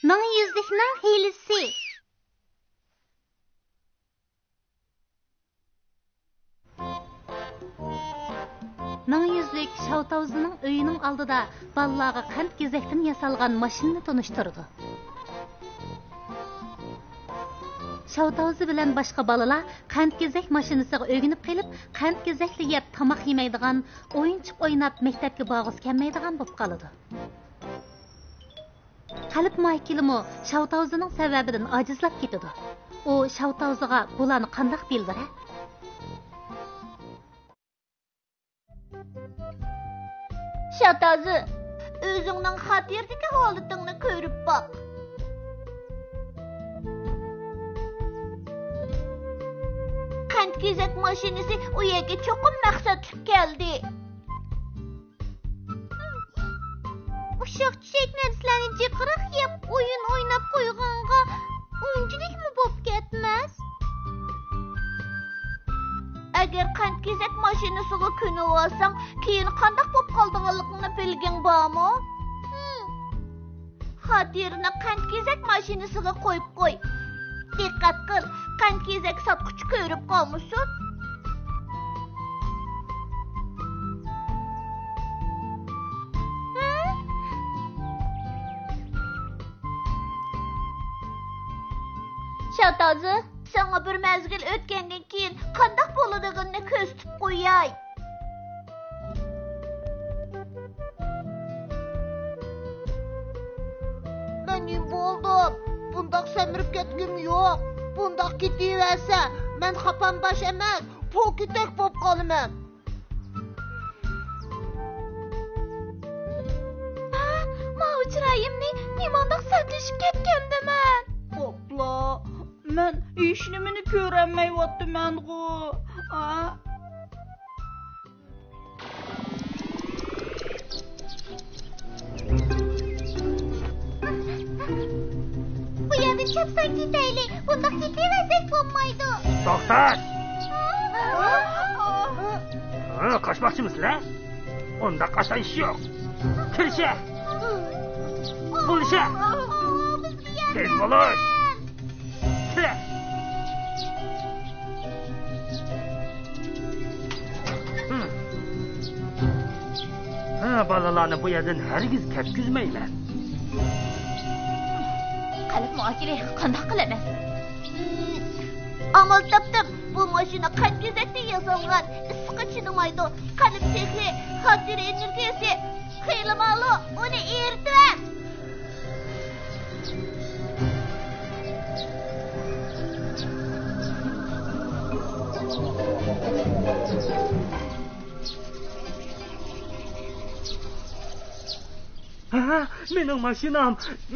Ming yüzlükning hilisi. Ming yüzlük Şavtavuzning uyining oldida balalarga qand gezakdan yasalgan mashinani tanishtirdi. Şavtavuzi bilan boshqa balalar qand gezak mashinasiga o'ginib qilib, qand gezakli yeb tamoq yemaydigan, o'yinchiq o'ynab maktabga borg'isi kelmaydigan bo'lib qoladi. Qalb Maykilmi Şavtavuzining sababidan ojizlab ketadi. U Şavtavuziga bularni qanday bildiradi? Şavtavuzi, o'zingning xatirdagi holatingni ko'rib boq. Qand gezak mashinasi u yerga cho'qim maqsadli keldi. Uşaq çiçek narsalarni jiqiriq yeb o'yin o'ynab qo'yganga o'yinchilikmi bo'lib ketmas? Agar qand gezak mashinasiga ko'nib olsang, keyin qanday bo'lib qolganligini bilgin bormi? Xotirini qand gezak mashinasiga qo'yib qo'y. Diqqat qil, qand gezak sotquchi ko'rib qolmasin. Şavtavuzi, sana bir mezgil o'tgandan keyin qanday bo'ladiganini ko'z tutib qo'yay. Men bo'ldim. Bundaq semirib ketgim yo'q. Bundaq ketaversa, men xapan bosh emas, po'kitak bo'lib qolaman. Mavjirayimni nimandaq satlashib ketgandiman. Hopla, men hech nimani ko'rolmayapman-ku. Bu yerda chapsan ketaylik. Bundaq ketaversak bo'lmaydi. To'xtat! Qochmoqchimisizlar? Unda qasan ish yo'q. Kirisha! Bo'lisha! Tez bo'lish! Kira! Balalarni bu yerdan hargiz ketkizmayman. Qalb muakili qanday qilaman? Amal topdim. Bu mashina qand gezakda yasalgan. Issiqqa chidamaydi. Qalb sehri, xotir energiyasi xeyli ma'lum. Uni eritib.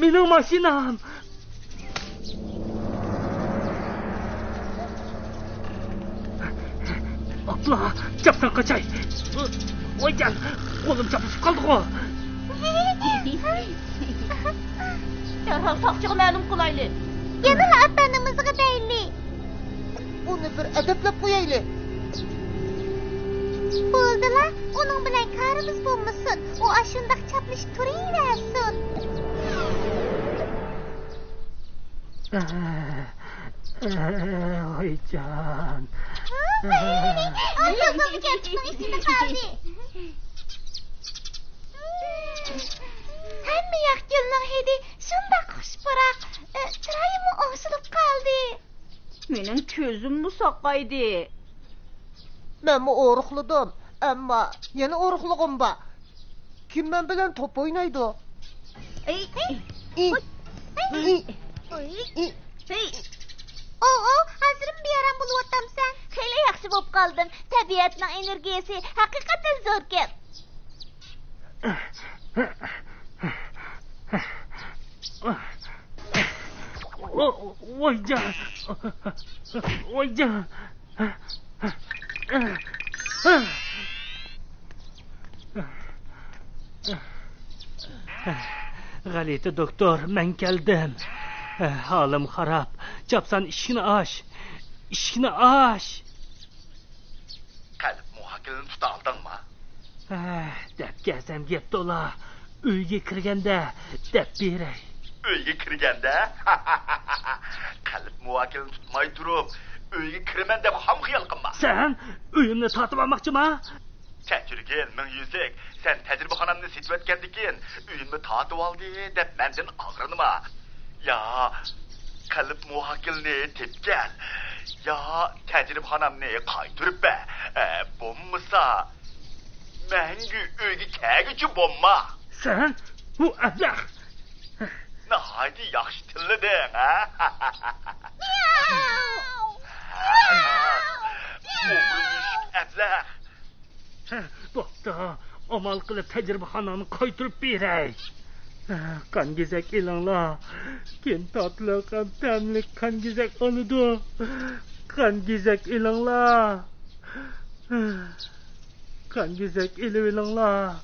Mening mashinam. Atla, chapsan qochay. Voycan, qo'lim chapishib qoldi-ku. Darhol soqchiga ma'lum qilaylik. Yana atanimizga deyli. Uni bir adablab qo'yaylik. Bo'ldilar, uning bilan karimiz bo'lmasin. U ashundaq chaplashib turaversin. Voycan. Otog'im ketishning ichida qoldi. Hamma yoqgulning hidi shundoq xushpuroq, chiroyim osilib qoldi. Mening ko'zimni soqqaydi. Men o'ruqladim, ammo yana o'ruqligim bor. Kim men bilan top o'ynaydi? Hazırım bir yaram buluyotamsan. Xeyli yaxshi bo'lib qolding. Tabiatning energiyasi haqiqatan zo'rkan. Voycan. G'alati doktor, men keldim. Halim xarab. Chapsan ishini ash. Qalb muhokimani tuta oldingmi? Deb gazam gap to'la. Uyga kirganda deb beray. uyga kirganda qalb muvokilini tutmay turib uyga kiraman deb ham xiyol qilma. Sen uyimni tatib olmoqchimi? Kechirgin ming yuzlik, sen tajribaxonamni setib o'tgandan keyin uyimni tatib oldi deb mendan og'rinma. Ya qalb muvokilni tepgan. Ya tajribaxonamni qaytirib be. Bo'lmasa menga uyga kelguchi bo'lma. Sen bu ablah. Nahaydi yaxshi tillading, ha? Ablah. Bo'pti, amal qilib tajribaxonani qaytirib beray. Qangizak ilinglar. Kim tatlı qan tamli qangizak oladi. Qangizak ilinglar. Qangizak ilinglar.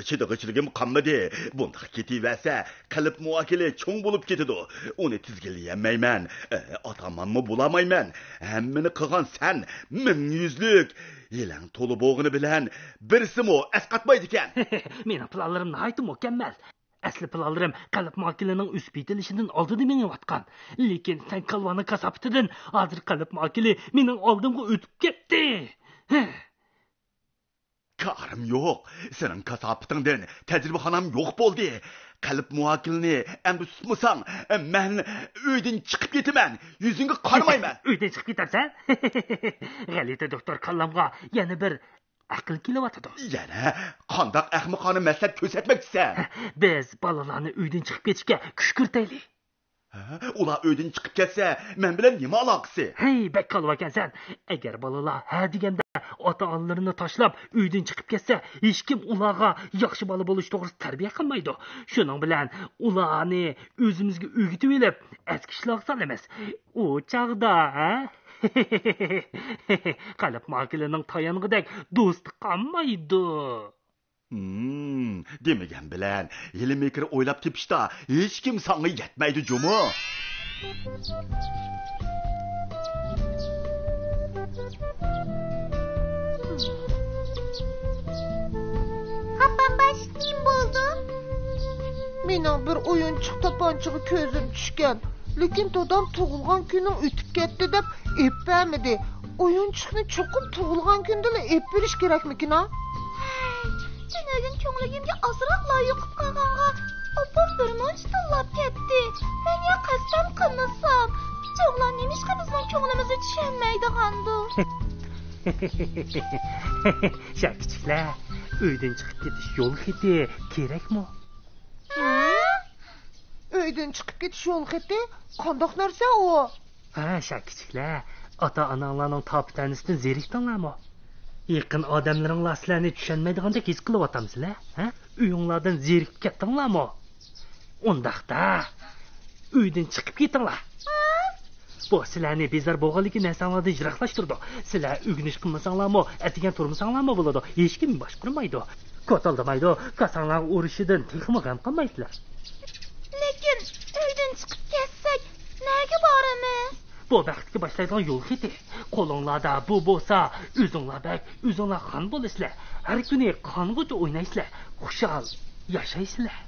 Chidig'ichligim qolmadi. Bunda ketaversa, qalb muvokili cho'ng bo'lib ketadi. Uni tizginlayolmayman. Otamanmi bo'lamayman. Hammani qilgan sen ming yuzlik. Yilang to'li bo'g'ini bilan birsimi asqatmaydi ekan. Mening planlarim nihoyat mukammal. Asli planlarim qalb muvokilining o'sib yetilishidan oldida meniyotgan. Lekin sen kalvani kasabtidan hozir qalb muvokili mening oldimga o'tib ketdi. Karım yo'q. Senin kasapıtından tecrübehanam yo'q bo'ldi. Qalb muvokilni endi tutmasang, men uydan chiqib ketaman. Yuzingga qaramayman. Uydan chiqib ketarsan? G'alati doktor kallamga yana bir aql kelyotdi. Yana qandoq ahmoqona maslahat ko'rsatmoqchisan? Biz bolalarni uydan chiqib ketishga kuch kiritaylik. Ular uydan chiqib ketsa, men bilan nima aloqasi? Hey, bek qolvakansan. Agar bolalar ha deganda ota-onalarini tashlab uydan chiqib ketsa, hech kim ularga yaxshi bola bo'lish to'g'risida tarbiya qilmaydi. Shuning bilan ularni o'zimizga o'rgatib olib, askishloq solamiz. U chaqda, ha? Qalb muvokilining tayanig'idek do'st qolmaydi. Demagan bilan yili-mekir o'ylab tepishda hech kim sanga yetmaydi, jo'mo. Hapanbaş kim buldu? Mening bir o'yinchiq to'pponchaga ko'zim tushgan. Lekin dadam tug'ilgan kunim o'tib ketdi deb epamidi. O'yinchiqni cho'qim tug'ilgan kundala ep berish kerakmikin, ha? Senegin ko'ngligimga ozroq loyiq qolganga opam bir munch tillab ketdi. Men ya qasam qilmasam, cho'g'lan nemishqa bizning ko'nglimizni tushunmaydigandu. Shakichiklar, uydan chiqib ketish yo'l xiti kerakmi? Uydan chiqib ketish yo'l xiti? Qandoq narsa u? Ha, shakichiklar, ota-onalarning toptanisidan zerikdinglarmi? Yaqin odamlaringlar sizlarni tushunmaydigandek his qilyapsizlar, ha? Uyinglardan zerikib ketdinglarmi? Undaqda uydan chiqib ketinglar. Bu sizlarni bezar bo'lganligi narsalarni yiroqlashtirdi. Sizlar o'rganish qilmasanglarmi, atigan turmasanglarmi bo'ladi. Hech kim boshqarmaydi. Ko'taldamaydi. Kasanglar urishidan texmi g'am qilmaysizlar. Lekin uydan chiqib ketsak, nega boramiz? Bu baxtga boshlaydigan yo'l xiti. Qo'linglarda bu bo'lsa, o'zinglar xon bo'lasizlar. Har kuni qong'ucha o'ynaysizlar. Xushal yashaysizlar.